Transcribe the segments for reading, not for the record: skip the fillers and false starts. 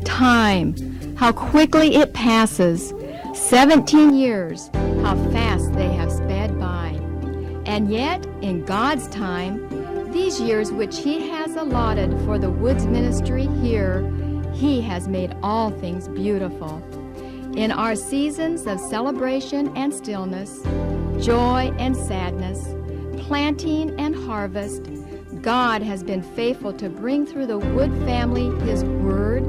Time, how quickly it passes. 17 years, how fast they have sped by. And yet, in God's time, these years which He has allotted for the Woods ministry here, He has made all things beautiful. In our seasons of celebration and stillness, joy and sadness, planting and harvest, God has been faithful to bring through the Wood family His Word,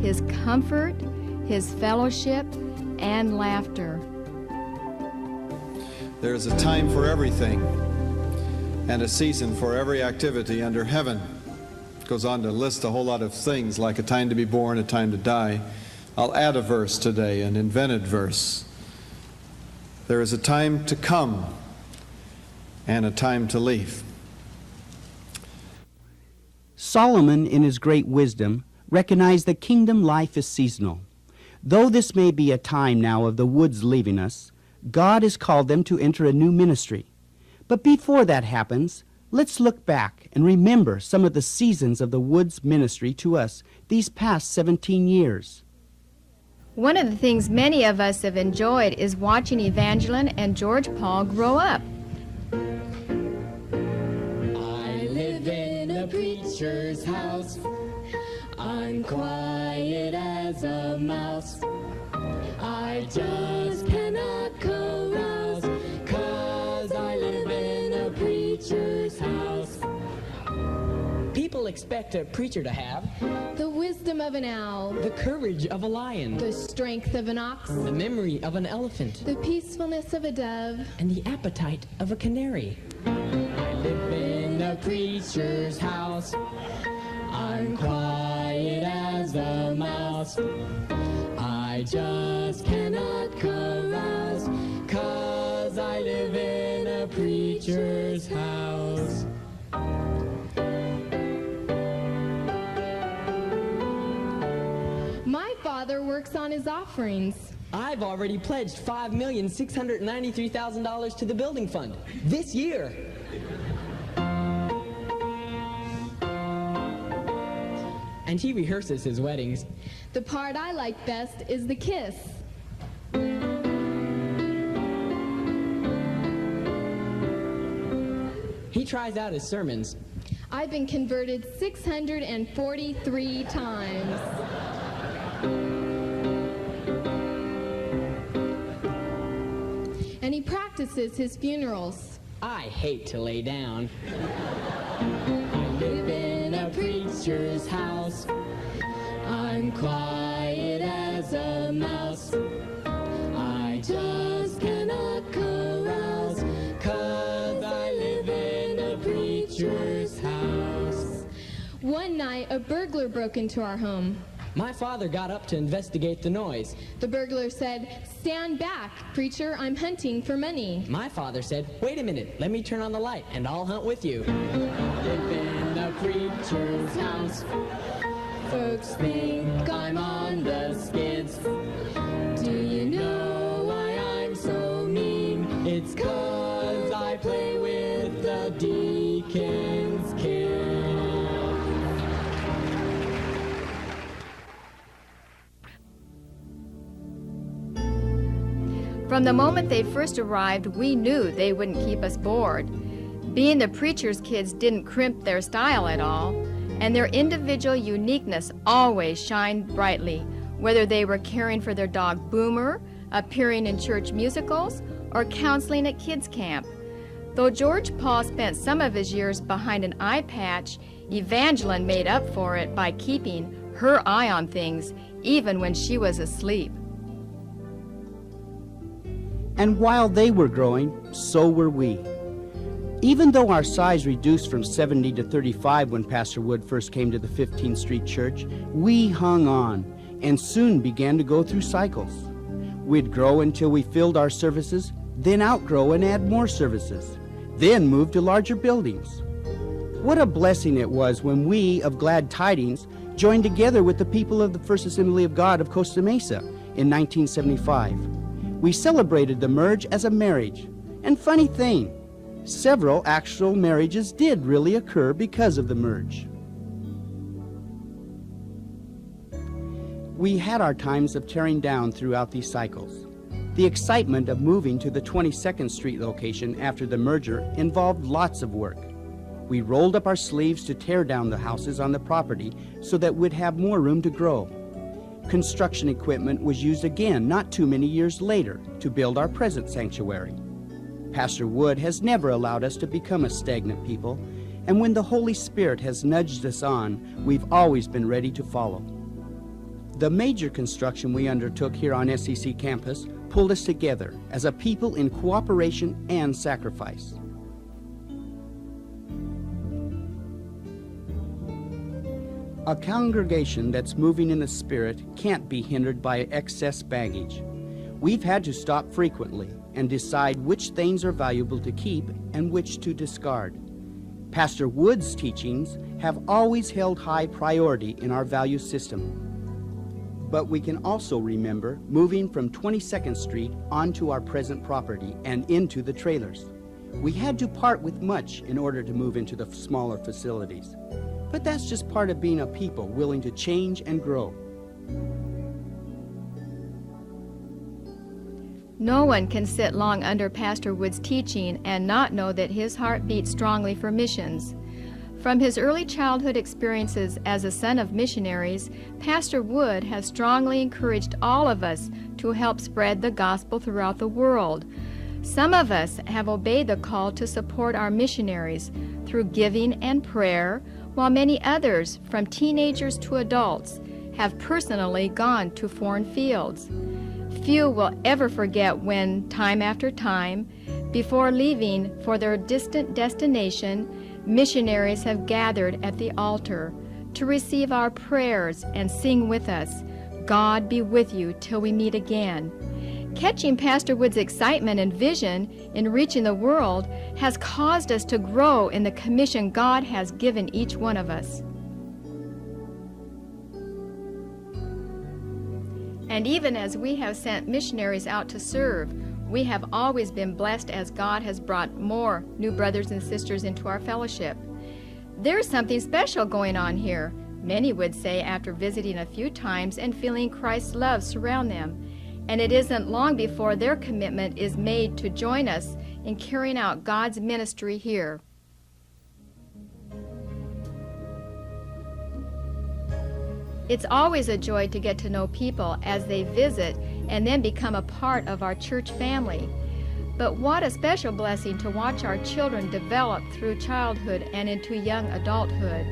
His comfort, His fellowship, and laughter. There is a time for everything and a season for every activity under heaven. It goes on to list a whole lot of things, like a time to be born, a time to die. I'll add a verse today, an invented verse. There is a time to come and a time to leave. Solomon, in his great wisdom, recognized that kingdom life is seasonal. Though this may be a time now of the Woods leaving us, God has called them to enter a new ministry. But before that happens, let's look back and remember some of the seasons of the Woods ministry to us these past 17 years. One of the things many of us have enjoyed is watching Evangeline and George Paul grow up. I live in a preacher's house. I'm quiet as a mouse. I just cannot carouse, 'cause I live in a preacher's house. People expect a preacher to have the wisdom of an owl, the courage of a lion, the strength of an ox, the memory of an elephant, the peacefulness of a dove, and the appetite of a canary. I live in a preacher's house. I'm quiet as a mouse. I just cannot carouse, 'cause I live in a preacher's house. My father works on his offerings. I've already pledged $5,693,000 to the building fund this year. And he rehearses his weddings. The part I like best is the kiss. He tries out his sermons. I've been converted 643 times. And he practices his funerals. I hate to lay down. I live in a preacher's house. I'm quiet as a mouse. I just cannot carouse, 'cause I live in a preacher's house. One night, a burglar broke into our home. My father got up to investigate the noise. The burglar said, "Stand back, preacher, I'm hunting for money." My father said, "Wait a minute, let me turn on the light and I'll hunt with you." Live in a preacher's house. Folks think I'm on the skids. Do you know why I'm so mean? It's 'cause I play with the deacon's kids. From the moment they first arrived, we knew they wouldn't keep us bored. Being the preacher's kids didn't crimp their style at all, and their individual uniqueness always shined brightly, whether they were caring for their dog Boomer, appearing in church musicals, or counseling at kids' camp. Though George Paul spent some of his years behind an eye patch, Evangeline made up for it by keeping her eye on things, even when she was asleep. And while they were growing, so were we. Even though our size reduced from 70 to 35 when Pastor Wood first came to the 15th Street Church, we hung on and soon began to go through cycles. We'd grow until we filled our services, then outgrow and add more services, then move to larger buildings. What a blessing it was when we of Glad Tidings joined together with the people of the First Assembly of God of Costa Mesa in 1975. We celebrated the merge as a marriage. And funny thing, several actual marriages did really occur because of the merge. We had our times of tearing down throughout these cycles. The excitement of moving to the 22nd Street location after the merger involved lots of work. We rolled up our sleeves to tear down the houses on the property so that we'd have more room to grow. Construction equipment was used again not too many years later to build our present sanctuary. Pastor Wood has never allowed us to become a stagnant people, and when the Holy Spirit has nudged us on, we've always been ready to follow. The major construction we undertook here on SCC campus pulled us together as a people in cooperation and sacrifice. A congregation that's moving in the Spirit can't be hindered by excess baggage. We've had to stop frequently and decide which things are valuable to keep and which to discard. Pastor Wood's teachings have always held high priority in our value system. But we can also remember moving from 22nd Street onto our present property and into the trailers. We had to part with much in order to move into the smaller facilities. But that's just part of being a people willing to change and grow. No one can sit long under Pastor Wood's teaching and not know that his heart beats strongly for missions. From his early childhood experiences as a son of missionaries, Pastor Wood has strongly encouraged all of us to help spread the gospel throughout the world. Some of us have obeyed the call to support our missionaries through giving and prayer, while many others, from teenagers to adults, have personally gone to foreign fields. Few will ever forget when, time after time, before leaving for their distant destination, missionaries have gathered at the altar to receive our prayers and sing with us, "God be with you till we meet again." Catching Pastor Wood's excitement and vision in reaching the world has caused us to grow in the commission God has given each one of us. And even as we have sent missionaries out to serve, we have always been blessed as God has brought more new brothers and sisters into our fellowship. There's something special going on here, many would say after visiting a few times and feeling Christ's love surround them. And it isn't long before their commitment is made to join us in carrying out God's ministry here. It's always a joy to get to know people as they visit and then become a part of our church family. But what a special blessing to watch our children develop through childhood and into young adulthood.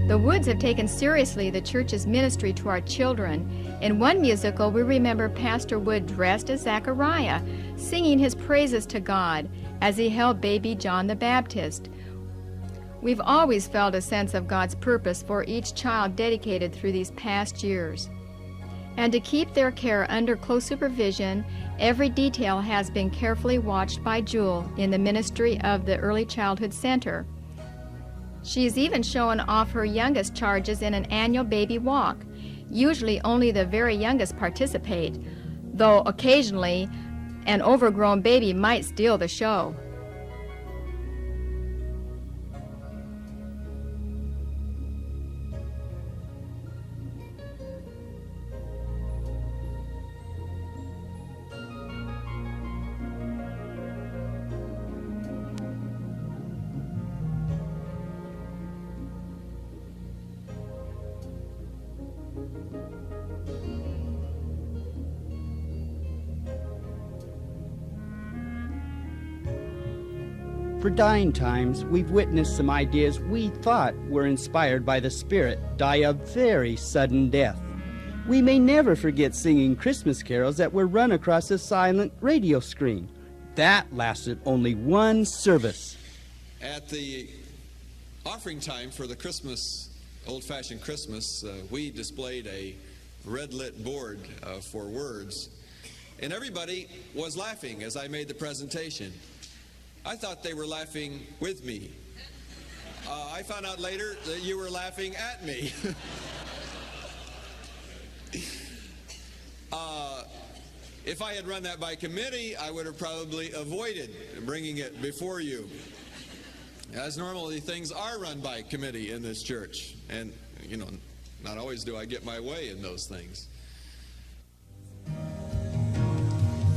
The Woods have taken seriously the church's ministry to our children. In one musical, we remember Pastor Wood dressed as Zechariah, singing his praises to God as he held baby John the Baptist. We've always felt a sense of God's purpose for each child dedicated through these past years. And to keep their care under close supervision, every detail has been carefully watched by Jewel in the ministry of the Early Childhood Center. She's even shown off her youngest charges in an annual baby walk. Usually only the very youngest participate, though occasionally an overgrown baby might steal the show. For dying times, we've witnessed some ideas we thought were inspired by the Spirit die a very sudden death. We may never forget singing Christmas carols that were run across a silent radio screen. That lasted only one service. At the offering time for the Christmas, old-fashioned Christmas, we displayed a red-lit board for words, and everybody was laughing as I made the presentation. I thought they were laughing with me. I found out later that you were laughing at me. If I had run that by committee, I would have probably avoided bringing it before you. As normally things are run by committee in this church, and you know, not always do I get my way in those things.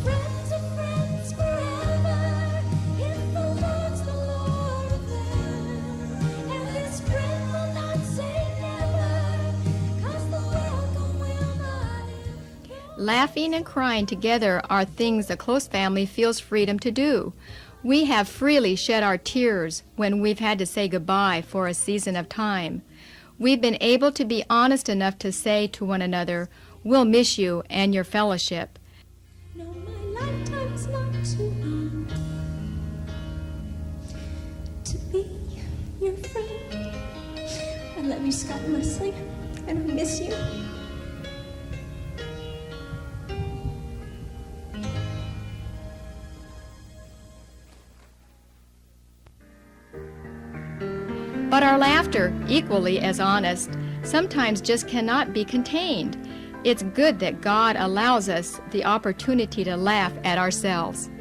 Friends are friends forever, if the Lord's the Lord of them. And this friend will not say never, 'cause the welcome will not end. Laughing and crying together are things a close family feels freedom to do. We have freely shed our tears when we've had to say goodbye for a season of time. We've been able to be honest enough to say to one another, we'll miss you and your fellowship. No, my lifetime's not too long to be your friend. I love you, Scott and Leslie, and I miss you. But our laughter, equally as honest, sometimes just cannot be contained. It's good that God allows us the opportunity to laugh at ourselves.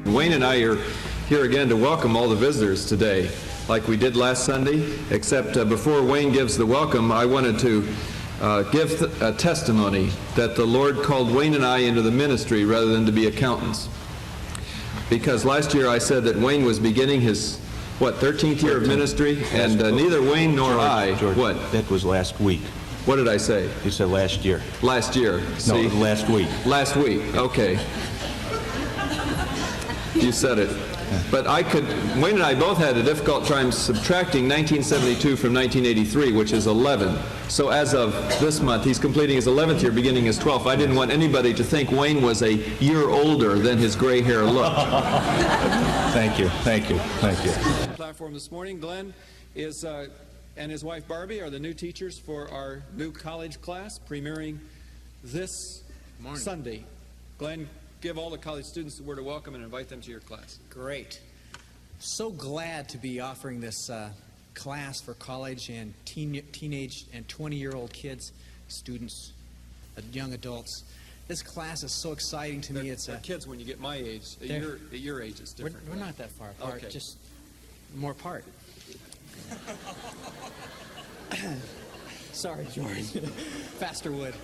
Wayne and I are here again to welcome all the visitors today, like we did last Sunday, except before Wayne gives the welcome, I wanted to give a testimony that the Lord called Wayne and I into the ministry rather than to be accountants. Because last year I said that Wayne was beginning his, 13th year of ministry, and neither Wayne nor George, what? That was last week. What did I say? You said last year. Last year. See? No, last week. Last week, okay. You said it. But Wayne and I both had a difficult time subtracting 1972 from 1983, which is 11. So as of this month, he's completing his 11th year, beginning his 12th. I didn't want anybody to think Wayne was a year older than his gray hair looked. Thank you, thank you, thank you. Platform this morning, Glenn is and his wife Barbie are the new teachers for our new college class, premiering this Sunday. Glenn, give all the college students the word of welcome and invite them to your class. Great. So glad to be offering this class for college and teenage and 20-year-old kids, students, young adults. This class is so exciting to me. They're kids when you get my age. At your age, it's different. We're not that far apart, Okay. just more apart. Sorry, George. Faster wood.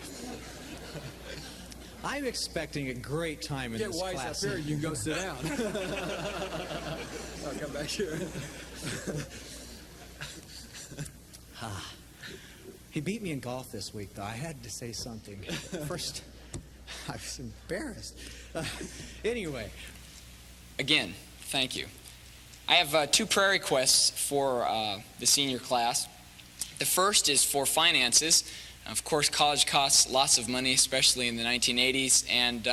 I'm expecting a great time in Get this wise class. up here, you can go sit down. I'll come back here. He beat me in golf this week, though. I had to say something. First, I was embarrassed. Anyway. Again, thank you. I have two prayer requests for the senior class. The first is for finances. Of course, college costs lots of money, especially in the 1980s, and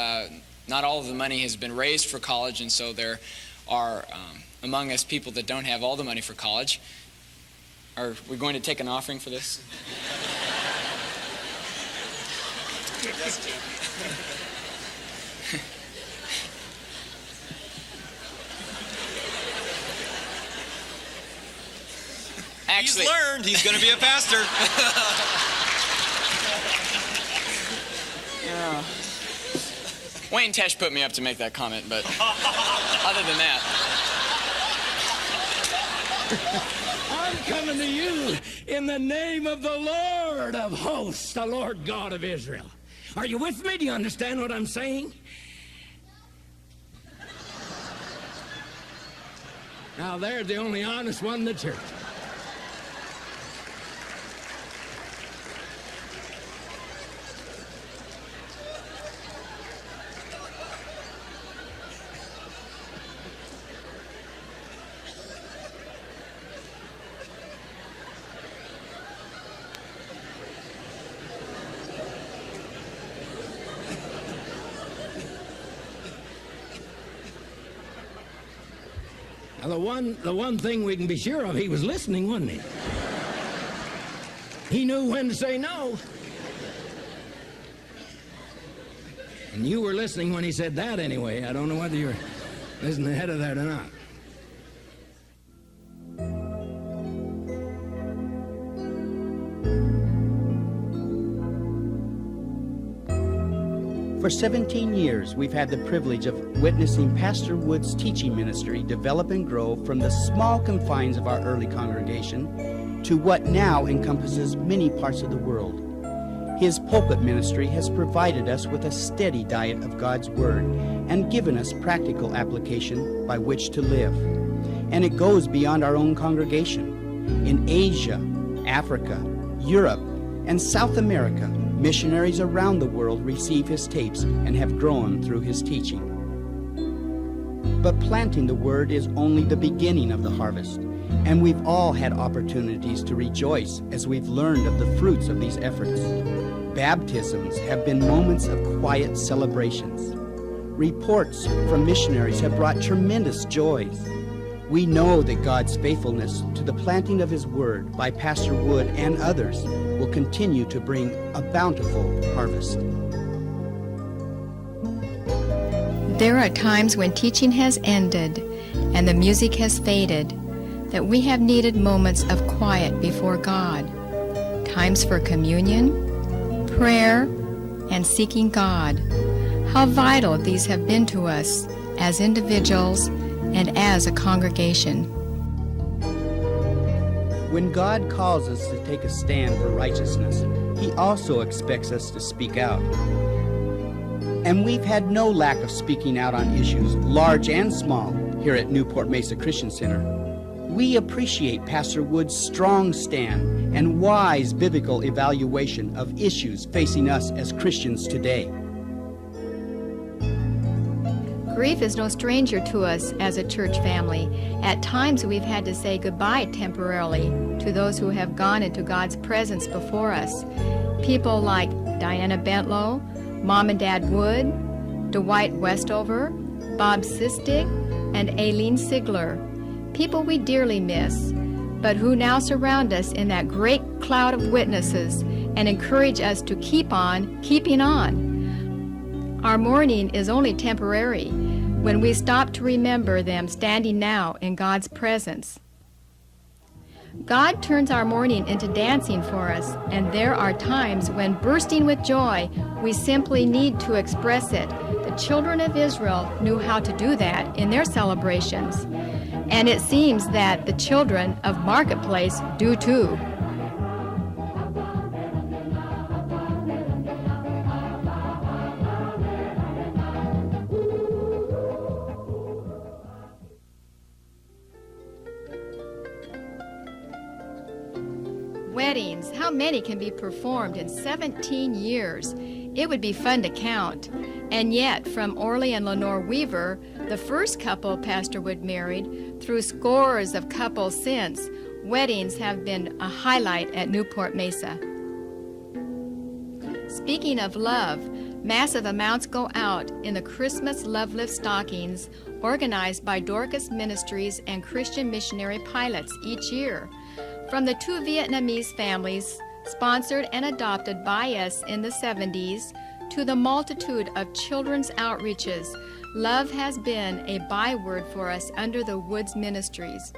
not all of the money has been raised for college, and so there are among us people that don't have all the money for college. Are we going to take an offering for this? Yes, Jim. Actually, he's learned he's going to be a pastor. Yeah. Wayne Tesh put me up to make that comment, but other than that. I'm coming to you in the name of the Lord of hosts, the Lord God of Israel. Are you with me? Do you understand what I'm saying? Now, there's the only honest one in the church. Well, the one thing we can be sure of, he was listening, wasn't he? He knew when to say no. And you were listening when he said that anyway. I don't know whether you're listening ahead of that or not. For 17 years, we've had the privilege of witnessing Pastor Wood's teaching ministry develop and grow from the small confines of our early congregation to what now encompasses many parts of the world. His pulpit ministry has provided us with a steady diet of God's Word and given us practical application by which to live. And it goes beyond our own congregation. In Asia, Africa, Europe, and South America, missionaries around the world receive his tapes and have grown through his teaching. But planting the Word is only the beginning of the harvest, and we've all had opportunities to rejoice as we've learned of the fruits of these efforts. Baptisms have been moments of quiet celebrations. Reports from missionaries have brought tremendous joys. We know that God's faithfulness to the planting of His Word by Pastor Wood and others will continue to bring a bountiful harvest. There are times when teaching has ended and the music has faded that we have needed moments of quiet before God, times for communion, prayer, and seeking God. How vital these have been to us as individuals and as a congregation. When God calls us to take a stand for righteousness, He also expects us to speak out. And we've had no lack of speaking out on issues, large and small, here at Newport Mesa Christian Center. We appreciate Pastor Wood's strong stand and wise biblical evaluation of issues facing us as Christians today. Grief is no stranger to us as a church family. At times we've had to say goodbye temporarily to those who have gone into God's presence before us. People like Diana Bentlow, Mom and Dad Wood, Dwight Westover, Bob Sistig, and Aileen Sigler. People we dearly miss, but who now surround us in that great cloud of witnesses and encourage us to keep on keeping on. Our mourning is only temporary when we stop to remember them standing now in God's presence. God turns our mourning into dancing for us, and there are times when, bursting with joy, we simply need to express it. The children of Israel knew how to do that in their celebrations, and it seems that the children of Marketplace do too. Weddings, how many can be performed in 17 years? It would be fun to count. And yet, from Orly and Lenore Weaver, the first couple Pastor Wood married, through scores of couples since, weddings have been a highlight at Newport Mesa. Speaking of love, massive amounts go out in the Christmas Love Lift stockings organized by Dorcas Ministries and Christian Missionary Pilots each year. From the two Vietnamese families, sponsored and adopted by us in the 70s, to the multitude of children's outreaches, love has been a byword for us under the Woods Ministries.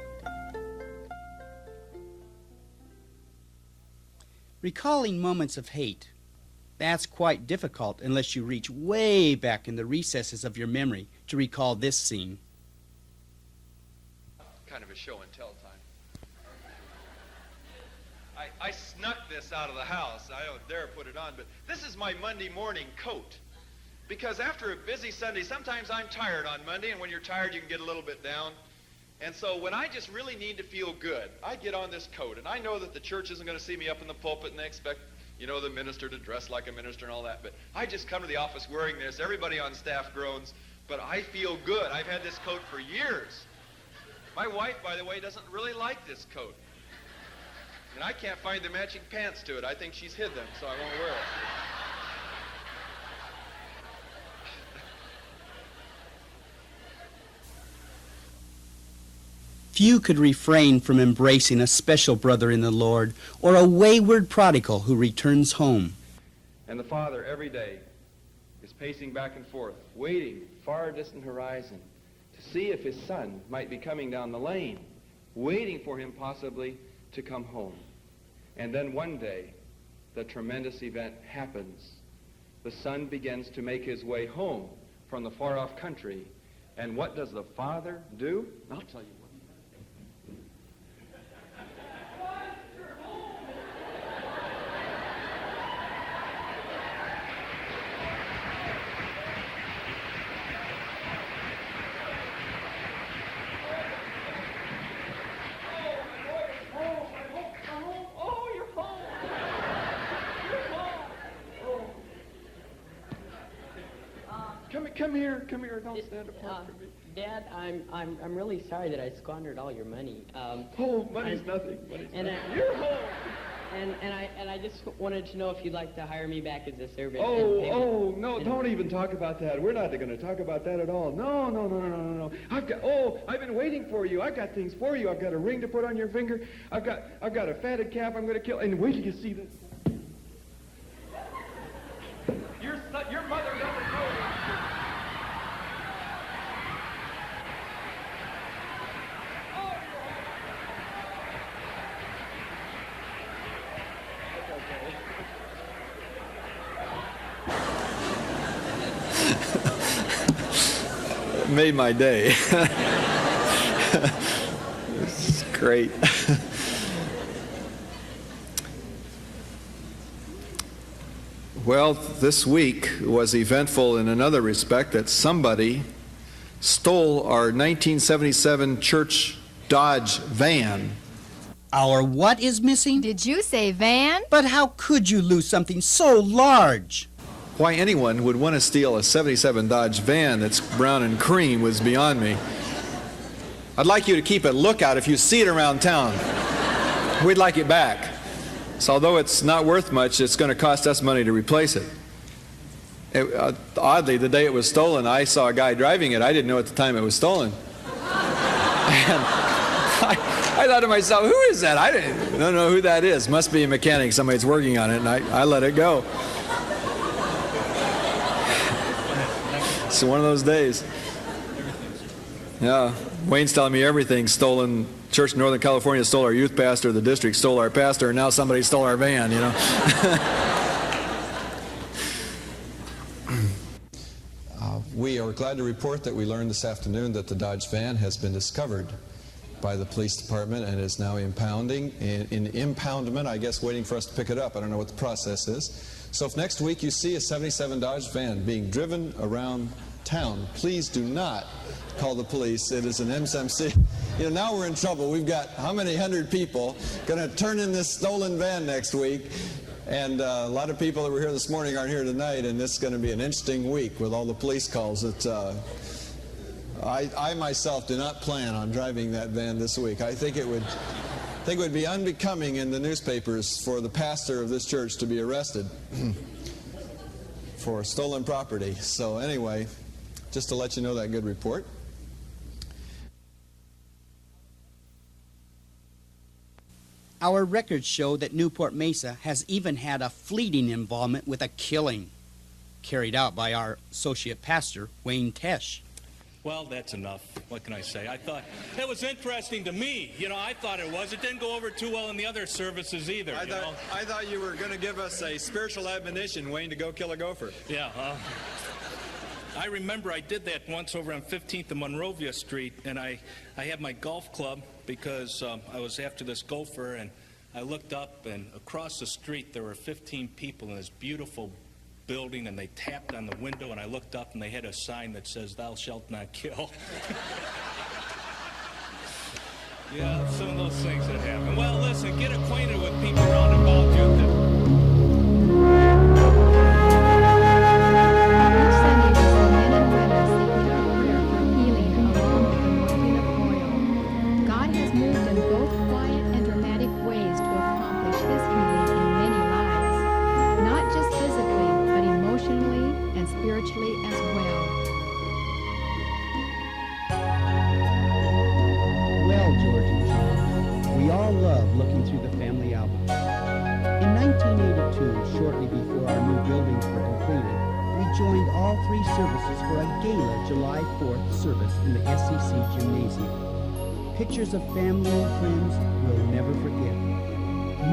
Recalling moments of hate, that's quite difficult unless you reach way back in the recesses of your memory to recall this scene. Kind of a show and tell time. I snuck this out of the house. I don't dare put it on, but this is my Monday morning coat. Because after a busy Sunday, sometimes I'm tired on Monday, and when you're tired, you can get a little bit down. And so when I just really need to feel good, I get on this coat. And I know that the church isn't going to see me up in the pulpit, and they expect, you know, the minister to dress like a minister and all that. But I just come to the office wearing this. Everybody on staff groans, but I feel good. I've had this coat for years. My wife, by the way, doesn't really like this coat. And I can't find the matching pants to it. I think she's hid them, so I won't wear it. Few could refrain from embracing a special brother in the Lord or a wayward prodigal who returns home. And the father every day is pacing back and forth, waiting far distant horizon to see if his son might be coming down the lane, waiting for him possibly to come home. And then one day, the tremendous event happens. The son begins to make his way home from the far-off country. And what does the father do? I'll tell you what. Come here, don't stand apart from me. Dad, I'm really sorry that I squandered all your money. Money's nothing. You're home. And I just wanted to know if you'd like to hire me back as a servant. No, don't even talk about that. We're not going to talk about that at all. No. I've been waiting for you. I've got things for you. I've got a ring to put on your finger. I've got a fatted calf I'm going to kill. And wait till you see this. Your mother doesn't know. Made my day. This is great. Well, this week was eventful in another respect, that somebody stole our 1977 church Dodge van. Our what is missing? Did you say van? But how could you lose something so large? Why anyone would want to steal a 77 Dodge van that's brown and cream was beyond me. I'd like you to keep a lookout if you see it around town. We'd like it back. So although it's not worth much, it's going to cost us money to replace it. Oddly, the day it was stolen, I saw a guy driving it. I didn't know at the time it was stolen. And I thought to myself, who is that? I don't know who that is. Must be a mechanic. Somebody's working on it, and I let it go. It's one of those days. Yeah, Wayne's telling me everything's stolen. Church in Northern California stole our youth pastor, the district stole our pastor, and now somebody stole our van, you know. We are glad to report that we learned this afternoon that the Dodge van has been discovered by the police department and is now impounding. In impoundment, I guess, waiting for us to pick it up. I don't know what the process is. So if next week you see a 77 Dodge van being driven around town, please do not call the police. It is an MSMC. You know, now we're in trouble. We've got how many hundred people going to turn in this stolen van next week? And a lot of people that were here this morning aren't here tonight, and this is going to be an interesting week with all the police calls. I myself do not plan on driving that van this week. I think it would be unbecoming in the newspapers for the pastor of this church to be arrested for stolen property. So anyway, just to let you know that good report. Our records show that Newport Mesa has even had a fleeting involvement with a killing carried out by our associate pastor, Wayne Tesh. Well, that's enough. What can I say? I thought that was interesting to me. You know, I thought it was. It didn't go over too well in the other services either. I thought you were going to give us a spiritual admonition, Wayne, to go kill a gopher. Yeah. I remember I did that once over on 15th and Monrovia Street, and I had my golf club because I was after this gopher, and I looked up, and across the street there were 15 people in this beautiful building, and they tapped on the window, and I looked up, and they had a sign that says, "Thou shalt not kill." Yeah, some of those things that happen. Well, listen, get acquainted with people around about you. Each Sunday we see men and women seeking our prayer for healing along with the anointing of oil. God has moved in both quiet and dramatic ways to accomplish His healing in many lives, not just physically, but emotionally and spiritually as well. Well, George, 1982, shortly before our new buildings were completed, we joined all three services for a gala July 4th service in the SEC Gymnasium. Pictures of family and friends we'll never forget.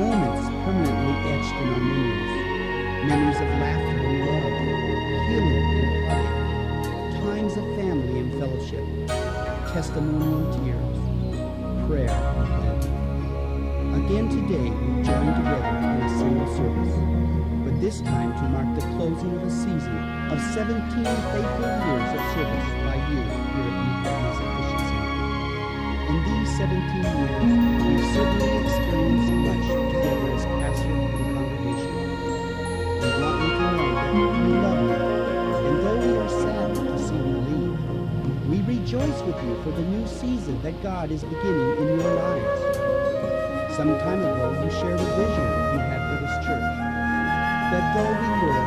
Moments permanently etched in our memories. Memories of laughter and love, healing and heartache, times of family and fellowship, testimony and tears, prayer and hope. Again today we join together in a single service, but this time to mark the closing of a season of 17 faithful years of service by you here at Newport Mesa Christian Center. In these 17 years, we've certainly experienced much together as pastor and congregation. We want you to know that we love you, and though we are saddened to see you leave, we rejoice with you for the new season that God is beginning in your lives. Some time ago, you shared a vision you had for this church, that though we were,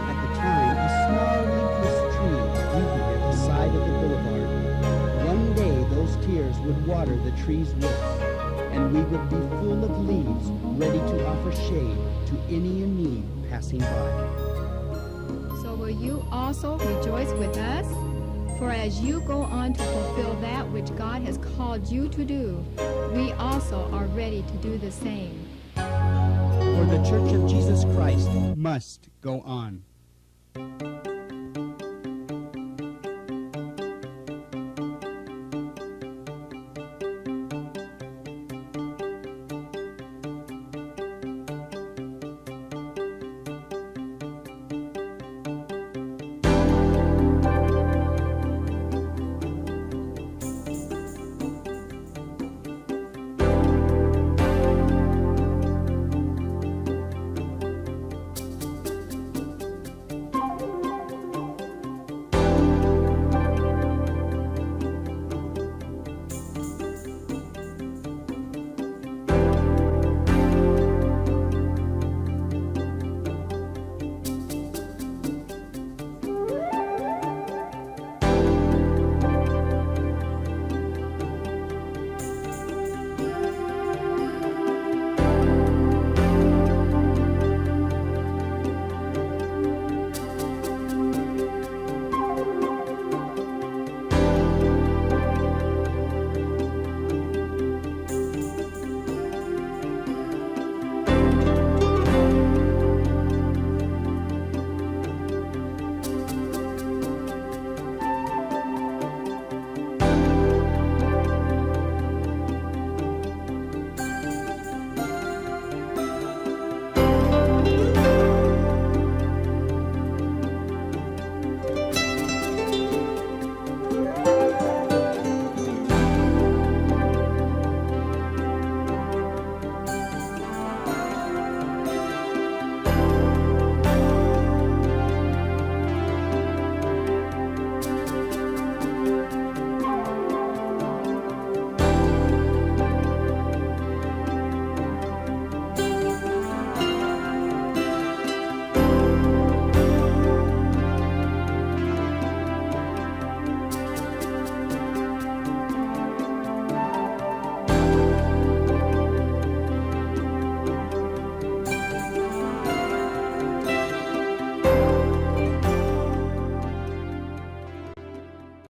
at the time, a small leafless tree weeping at the side of the boulevard, one day those tears would water the tree's roots, and we would be full of leaves, ready to offer shade to any in need passing by. So will you also rejoice with us? For as you go on to fulfill that which God has called you to do, we also are ready to do the same. For the Church of Jesus Christ must go on.